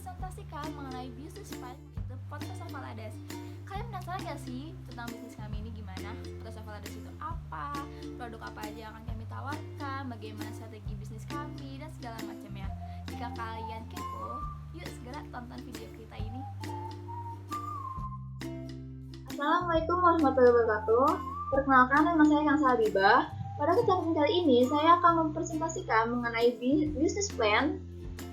mempresentasikan mengenai bisnis plan di podcast of Valades. Kalian penasaran gak sih tentang bisnis kami ini gimana? Podcast of Valades itu apa? Produk apa aja yang akan kami tawarkan? Bagaimana strategi bisnis kami dan segala macamnya. Jika kalian kepo, yuk segera tonton video kita ini. Assalamualaikum warahmatullahi wabarakatuh. Perkenalkan, nama saya Kang Habibah. Pada kesempatan kali ini, saya akan mempresentasikan mengenai bisnis plan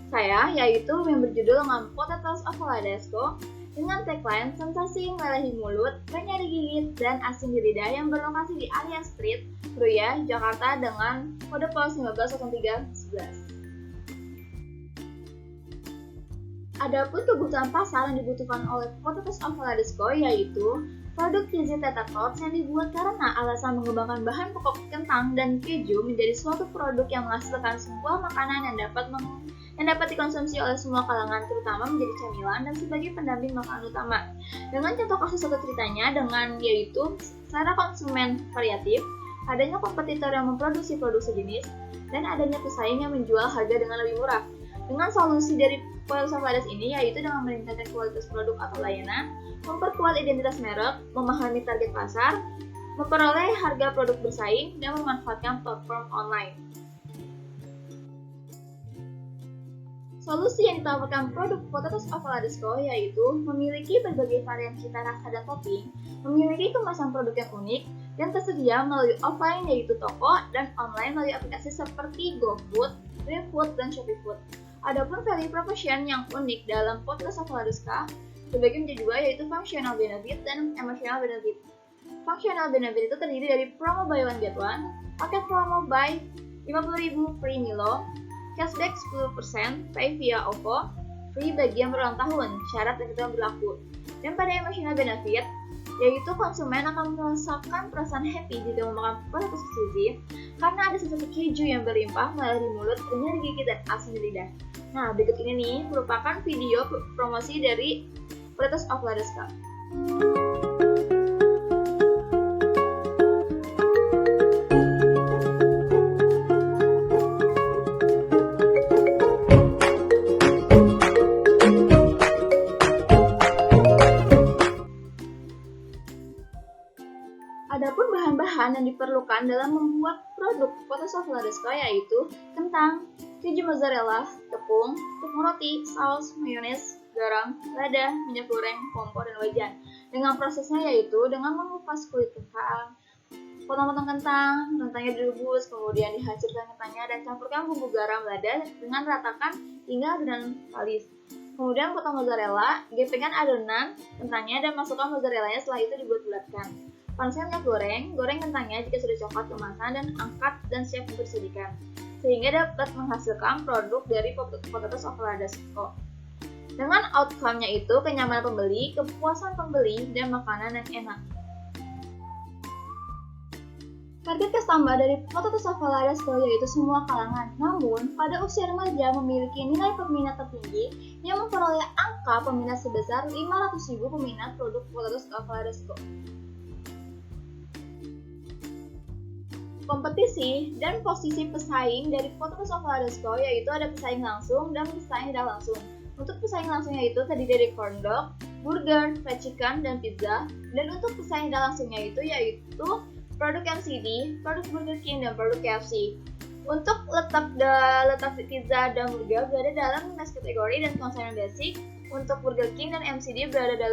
saya, yaitu yang berjudul dengan Potatoes of Valadesco dengan tagline sensasi meleleh mulut, renyah digigit, dan asin di lidah yang berlokasi di Arya Street, Ruya, Jakarta dengan kode pos 150311. Adapun kebutuhan pasar yang dibutuhkan oleh Potatoes of Valadesco yaitu produk cheesy tetapot yang dibuat karena alasan mengembangkan bahan pokok kentang dan keju menjadi suatu produk yang menghasilkan sebuah makanan yang dapat dikonsumsi oleh semua kalangan, terutama menjadi camilan dan sebagai pendamping makanan utama. Dengan contoh kasus satu ceritanya dengan yaitu secara konsumen variatif, adanya kompetitor yang memproduksi produk sejenis, dan adanya pesaing yang menjual harga dengan lebih murah. Dengan solusi dari Potatoes of Valadesco ini yaitu dengan meningkatkan kualitas produk atau layanan, memperkuat identitas merek, memahami target pasar, memperoleh harga produk bersaing, dan memanfaatkan platform online. Solusi yang ditawarkan produk Potatoes of Valadesco yaitu memiliki berbagai varian cita rasa dan topping, memiliki kemasan produk yang unik, dan tersedia melalui offline yaitu toko dan online melalui aplikasi seperti GoFood, GrabFood, dan ShopeeFood. Adapun value proposition yang unik dalam Potatoes of Valadesco terbagi menjadi dua yaitu functional benefit dan emotional benefit. Functional benefit itu terdiri dari promo buy one get one, paket promo buy 50.000 free Milo, cashback 10%, pay via OVO, free bagi yang berulang tahun, syarat dan ketentuan berlaku. Dan pada emotional benefit, yaitu konsumen akan merasakan perasaan happy jika memakan produk cheesy karena ada sensasi keju yang berlimpah meleleh di mulut, renyah di gigi, dan asin di lidah. Nah, berikut ini nih merupakan video promosi dari Potatoes of Valadesco. Adapun bahan-bahan yang diperlukan dalam membuat produk Potatoes of Valadesco yaitu kentang, keju mozzarella, tepung roti, saus, mayones, garam, lada, minyak goreng, kompor, dan wajan. Dengan prosesnya yaitu dengan mengupas kulit kentang, potong-potong kentangnya direbus, kemudian dihancurkan kentangnya dan campurkan bumbu garam, lada dengan ratakan hingga adonan kalis. Kemudian potong mozzarella, gepengkan adonan kentangnya dan masukkan mozzarellanya, setelah itu dibulat-bulatkan. Panaskan minyak goreng kentangnya jika sudah coklat kemasan dan angkat dan siap untuk disajikan, sehingga dapat menghasilkan produk dari Potatoes of Valadesco. Dengan outcome-nya itu kenyamanan pembeli, kepuasan pembeli, dan makanan yang enak. Target customer dari Potatoes of Valadesco yaitu semua kalangan, namun pada usia remaja memiliki nilai peminat tertinggi yang memperoleh angka peminat sebesar 500.000 peminat produk Potatoes of Valadesco. Kompetisi dan posisi pesaing dari Potatoes of Valadesco yaitu ada pesaing langsung dan pesaing tidak langsung. Untuk pesaing langsungnya itu terdiri dari corn dog, burger, fried chicken, dan pizza. Dan untuk pesaing tidak langsungnya itu yaitu produk McD, produk Burger King, dan produk KFC. Untuk letak pizza dan burger berada dalam niche kategori dan consignment basic. Untuk Burger King dan McD berada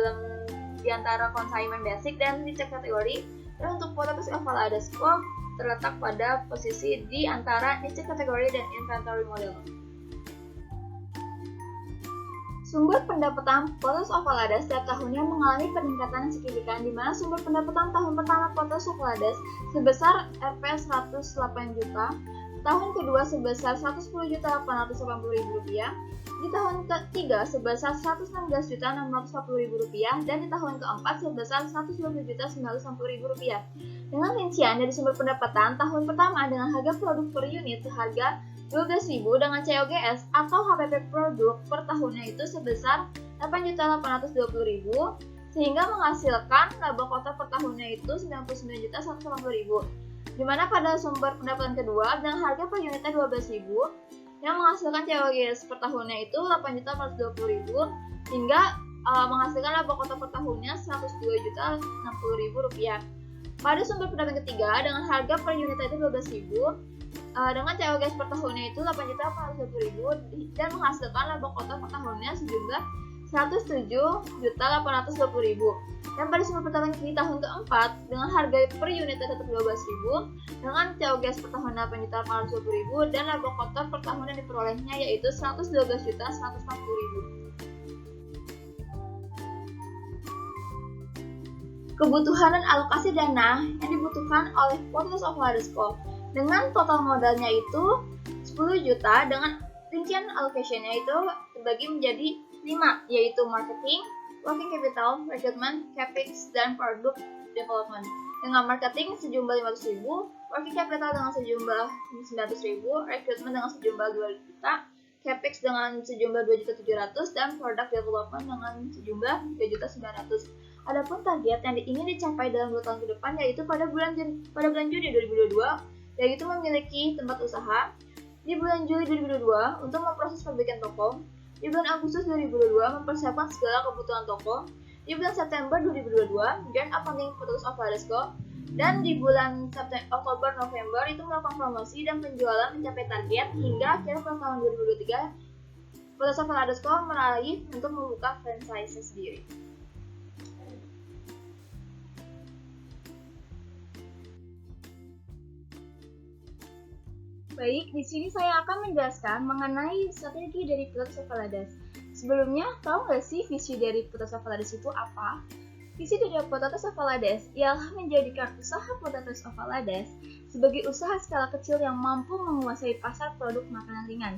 di antara consignment basic dan niche kategori. Dan untuk Potatoes of Valadesco terletak pada posisi di antara niche kategori dan inventory model. Sumber pendapatan Potatoes of Valadesco setiap tahunnya mengalami peningkatan yang signifikan, di mana sumber pendapatan tahun pertama Potatoes of Valadesco sebesar Rp 108 juta, tahun kedua sebesar Rp110.880.000, di tahun ketiga sebesar Rp116.640.000, dan di tahun keempat sebesar Rp120.950.000. Dengan rincian dari sumber pendapatan tahun pertama dengan harga produk per unit seharga 12.000 dengan COGS atau HPP produk per tahunnya itu sebesar 8.820.000 sehingga menghasilkan laba kota per tahunnya itu 99.180.000. Di mana pada sumber pendapatan kedua dengan harga per unitnya 12.000 yang menghasilkan COGS per tahunnya itu 8.420.000 hingga menghasilkan laba kota per tahunnya 102.060.000 rupiah. Pada sumber pendapat ketiga dengan harga per unitnya itu 12.000 dengan COGS per tahunnya itu 8.420.000 dan menghasilkan laba kota per tahunnya sejumlah 107.820.000. Dan pada sumber pertama di tahun keempat dengan harga per unitnya tetap 12.000 dengan COGS per tahun 8.820.000 dan laba kota per tahun yang diperolehnya yaitu 112.140.000. Kebutuhan dan alokasi dana yang dibutuhkan oleh Potatoes of Ladesco dengan total modalnya itu 10 juta dengan rincian allocation-nya itu terbagi menjadi 5, yaitu marketing, working capital, recruitment, capex, dan product development. Dengan marketing sejumlah 500.000, working capital dengan sejumlah 900.000, recruitment dengan sejumlah 2 juta, capex dengan sejumlah 2.700.000, dan product development dengan sejumlah 3.900.000. Adapun target yang ingin dicapai dalam 2 tahun ke depan yaitu pada bulan Juni 2022 yaitu memiliki tempat usaha, di bulan Juli 2022 untuk memproses perbaikan toko, di bulan Agustus 2022 mempersiapkan segala kebutuhan toko, di bulan September 2022 grand opening Potatoes of Ladesco, dan di bulan Oktober-November itu melakukan promosi dan penjualan mencapai target hingga akhir tahun 2023 Potatoes of Ladesco meraih untuk membuka franchise sendiri. Baik, di sini saya akan menjelaskan mengenai strategi dari Potatoes of Lades. Sebelumnya, tahu nggak sih visi dari Potatoes of Lades itu apa? Visi dari Potatoes of Lades ialah menjadikan usaha Potatoes of Lades sebagai usaha skala kecil yang mampu menguasai pasar produk makanan ringan.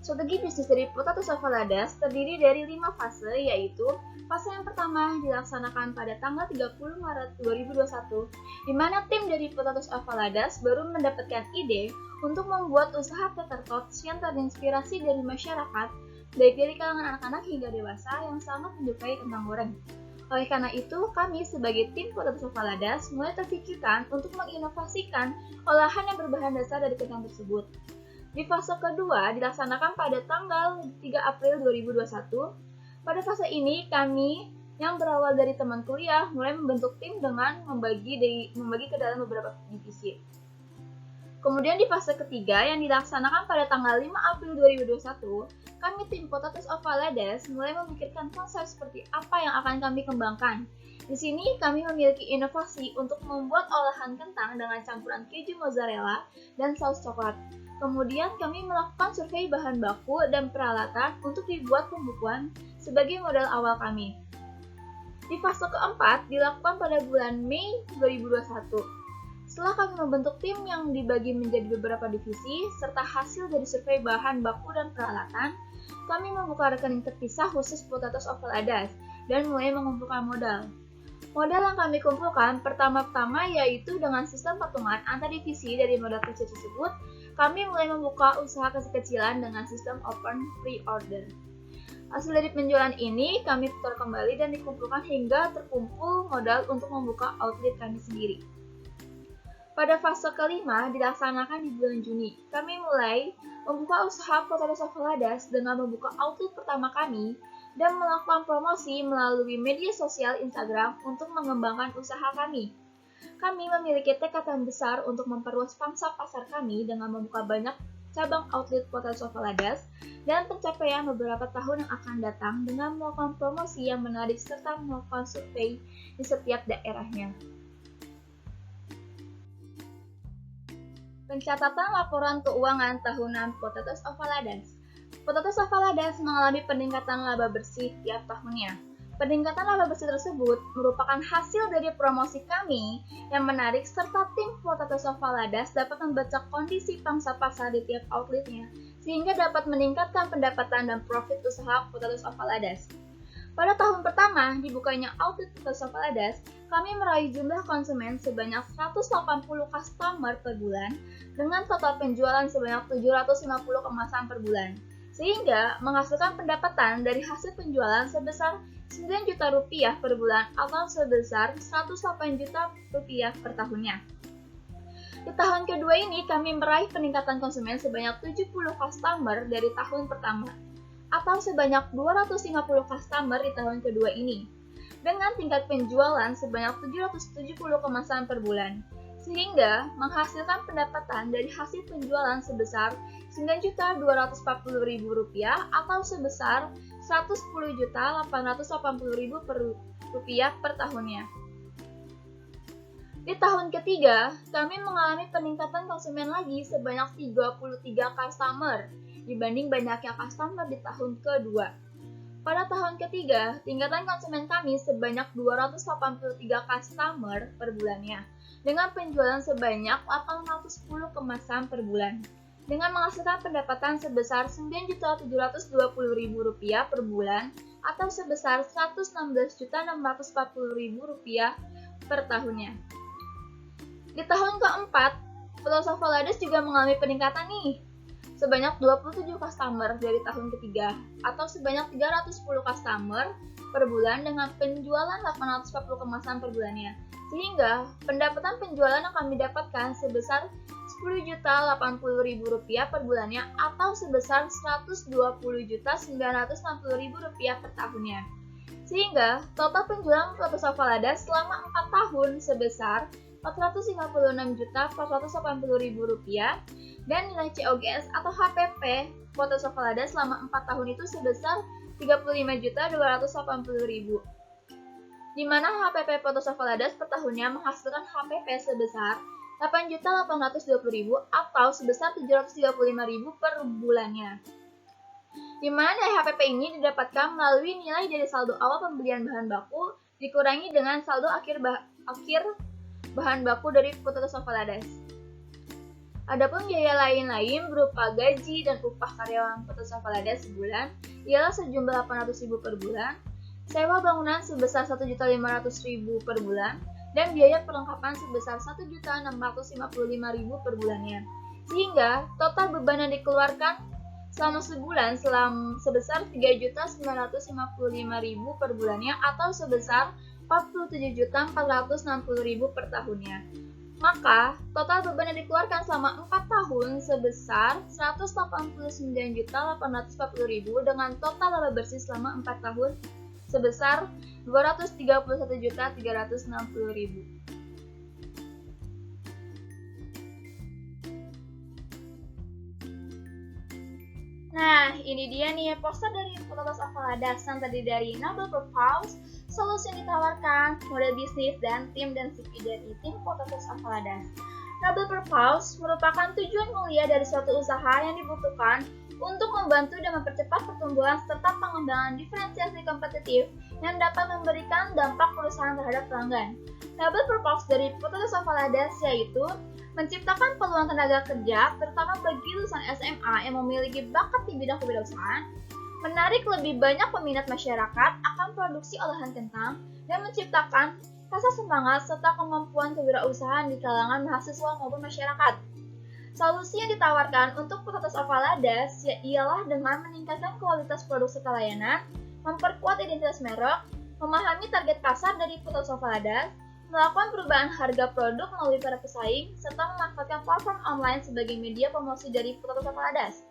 Strategi bisnis dari Potatoes of Lades terdiri dari 5 fase, yaitu fase yang pertama dilaksanakan pada tanggal 30 Maret 2021, di mana tim dari Potatoes of Lades baru mendapatkan ide untuk membuat usaha Tater Tots yang terinspirasi dari masyarakat, baik dari kalangan anak-anak hingga dewasa yang sangat menyukai kentang goreng. Oleh karena itu, kami sebagai tim Potatoes of Lades mulai terpikirkan untuk menginovasikan olahan yang berbahan dasar dari kentang tersebut. Di fase kedua dilaksanakan pada tanggal 3 April 2021. Pada fase ini, kami yang berawal dari teman kuliah mulai membentuk tim dengan membagi ke dalam beberapa divisi. Kemudian di fase ketiga yang dilaksanakan pada tanggal 5 April 2021, kami tim Potatoes of Lades mulai memikirkan konsep seperti apa yang akan kami kembangkan. Di sini kami memiliki inovasi untuk membuat olahan kentang dengan campuran keju mozzarella dan saus coklat. Kemudian kami melakukan survei bahan baku dan peralatan untuk dibuat pembukuan sebagai modal awal kami. Di fase keempat dilakukan pada bulan Mei 2021. Setelah kami membentuk tim yang dibagi menjadi beberapa divisi, serta hasil dari survei bahan baku dan peralatan, kami membuka rekening terpisah khusus Potatoes of Lades dan mulai mengumpulkan modal. Modal yang kami kumpulkan pertama-tama yaitu dengan sistem patungan antar divisi dari modal kecil tersebut, kami mulai membuka usaha kecil-kecilan dengan sistem open pre-order. Hasil dari penjualan ini kami putar kembali dan dikumpulkan hingga terkumpul modal untuk membuka outlet kami sendiri. Pada fase kelima dilaksanakan di bulan Juni. Kami mulai membuka usaha Potatoes of Lades dengan membuka outlet pertama kami dan melakukan promosi melalui media sosial Instagram untuk mengembangkan usaha kami. Kami memiliki tekad yang besar untuk memperluas pangsa pasar kami dengan membuka banyak cabang outlet Potatoes of Lades dan pencapaian beberapa tahun yang akan datang dengan melakukan promosi yang menarik serta melakukan survei di setiap daerahnya. Pencatatan laporan keuangan tahunan Potatoes of Lades. Potatoes of Lades mengalami peningkatan laba bersih tiap tahunnya. Peningkatan laba bersih tersebut merupakan hasil dari promosi kami yang menarik serta tim Potatoes of Lades dapat membaca kondisi pangsa pasar di tiap outletnya sehingga dapat meningkatkan pendapatan dan profit usaha Potatoes of Lades. Pada tahun pertama dibukanya outlet Potatoes of Lades, kami meraih jumlah konsumen sebanyak 180 customer per bulan dengan total penjualan sebanyak 750 kemasan per bulan, sehingga menghasilkan pendapatan dari hasil penjualan sebesar 9 juta rupiah per bulan atau sebesar 108 juta rupiah per tahunnya. Di tahun kedua ini, kami meraih peningkatan konsumen sebanyak 70 customer dari tahun pertama, atau sebanyak 250 customer di tahun kedua ini, dengan tingkat penjualan sebanyak 770 kemasan per bulan, sehingga menghasilkan pendapatan dari hasil penjualan sebesar Rp9.240.000 atau sebesar Rp110.880.000 per tahunnya. Di tahun ketiga, kami mengalami peningkatan konsumen lagi sebanyak 33 customer dibanding banyaknya customer di tahun kedua. Pada tahun ketiga, tingkatan konsumen kami sebanyak 283 customer per bulannya, dengan penjualan sebanyak 810 kemasan per bulan, dengan menghasilkan pendapatan sebesar Rp9.720.000 per bulan atau sebesar Rp116.640.000 per tahunnya. Di tahun keempat, Potos of Falades juga mengalami peningkatan nih, sebanyak 27 customer dari tahun ketiga, atau sebanyak 310 customer per bulan dengan penjualan 840 kemasan per bulannya, sehingga pendapatan penjualan yang kami dapatkan sebesar Rp10.080.000 per bulannya atau sebesar Rp120.960.000 per tahunnya. Sehingga total penjualan Potos of Falades selama 4 tahun sebesar Rp456.480.000 dan nilai COGS atau HPP Potos of Falades selama 4 tahun itu sebesar Rp35.280.000, di mana HPP Potos of Falades per tahunnya menghasilkan HPP sebesar Rp8.820.000 atau sebesar Rp735.000 per bulannya. Di mana nilai HPP ini didapatkan melalui nilai dari saldo awal pembelian bahan baku dikurangi dengan saldo akhir bahan baku dari Potos of Falades. Adapun biaya lain-lain berupa gaji dan upah karyawan Potos of Falades sebulan ialah sejumlah Rp800.000 per bulan, sewa bangunan sebesar Rp1.500.000 per bulan, dan biaya perlengkapan sebesar Rp1.655.000 per bulannya. Sehingga total beban yang dikeluarkan selama sebulan sebesar Rp3.955.000 per bulannya atau sebesar Rp47.460.000 per tahunnya. Maka, total beban yang dikeluarkan selama 4 tahun sebesar Rp189.840.000 dengan total laba bersih selama 4 tahun sebesar Rp231.360.000. Nah, ini dia nih poster dari Potos of Falades yang terdiri dari Noble Purpose, solusi yang ditawarkan, model bisnis, dan tim dan CV dari tim Potos of Falades. Noble Purpose merupakan tujuan mulia dari suatu usaha yang dibutuhkan untuk membantu dan mempercepat pertumbuhan serta pengembangan diferensiasi kompetitif yang dapat memberikan dampak perusahaan terhadap pelanggan. Noble Purpose dari Potos of Falades yaitu menciptakan peluang tenaga kerja, terutama bagi lulusan SMA yang memiliki bakat di bidang kewirausahaan, menarik lebih banyak peminat masyarakat akan produksi olahan kentang, dan menciptakan rasa semangat serta kemampuan kewirausahaan di kalangan mahasiswa maupun masyarakat. Solusi yang ditawarkan untuk Potos of Falades ialah dengan meningkatkan kualitas produk serta layanan, memperkuat identitas merek, memahami target pasar dari Potos of Falades, melakukan perubahan harga produk melalui para pesaing, serta memanfaatkan platform online sebagai media promosi dari Potos of Falades.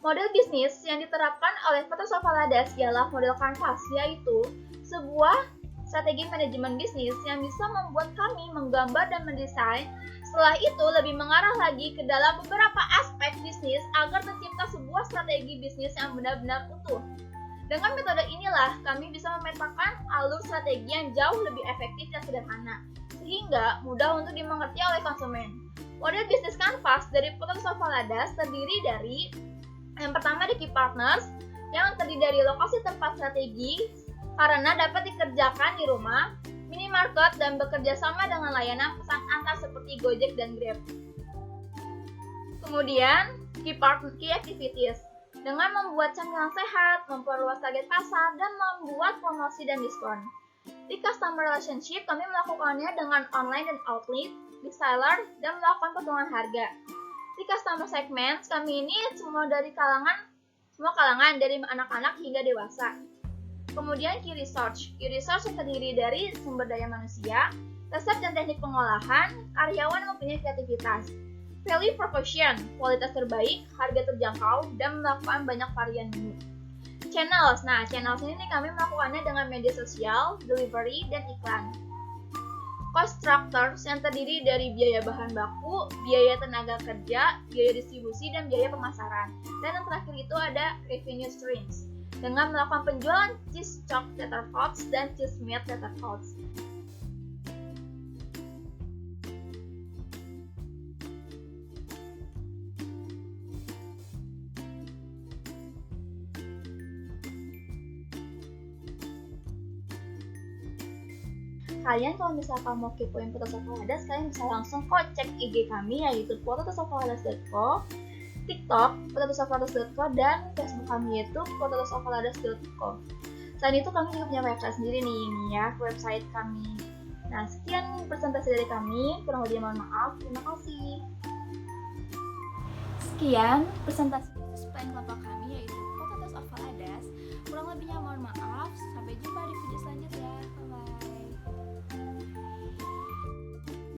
Model bisnis yang diterapkan oleh Potos of Falades ialah model kanvas, yaitu sebuah strategi manajemen bisnis yang bisa membuat kami menggambar dan mendesain. Setelah itu lebih mengarah lagi ke dalam beberapa aspek bisnis agar tercipta sebuah strategi bisnis yang benar-benar utuh. Dengan metode inilah, kami bisa memetakan alur strategi yang jauh lebih efektif dan sederhana, sehingga mudah untuk dimengerti oleh konsumen. Model bisnis kanvas dari Potos of Falades terdiri dari yang pertama di Key Partners, yang terdiri dari lokasi tempat strategi karena dapat dikerjakan di rumah, minimarket, dan bekerja sama dengan layanan pesan antar seperti Gojek dan Grab. Kemudian, Key Activities, dengan membuat camilan sehat, memperluas target pasar, dan membuat promosi dan diskon. Di Customer Relationship, kami melakukannya dengan online dan outlet, reseller, dan melakukan potongan harga. Di Customer Segments, kami ini semua kalangan dari anak-anak hingga dewasa. Kemudian Key Research yang terdiri dari sumber daya manusia, Resep dan teknik pengolahan, karyawan mempunyai kreativitas. Value proposition, kualitas terbaik, harga terjangkau, dan melakukan banyak varian menu. Channels, nah channels ini kami melakukannya dengan media sosial, delivery, dan iklan. Cost structures yang terdiri dari biaya bahan baku, biaya tenaga kerja, biaya distribusi, dan biaya pemasaran. Dan yang terakhir itu ada revenue streams, dengan melakukan penjualan cheese chalk tetrapods dan cheese meat tetrapods. Kalian kalau misalkan mau kepoin Potatoes of Valadas, kalian bisa langsung kok cek IG kami yaitu potatosofvaladas.co, TikTok potatosofvaladas.co, dan Facebook kami yaitu potatosofvaladas.co. Selain itu kami juga punya website sendiri nih, ya, website kami. Nah, sekian presentasi dari kami, kurang lebih mohon maaf. Terima kasih. Sekian presentasi bisnis plan kelompok kami yaitu Potatoes of Valadas. Kurang lebihnya mohon maaf.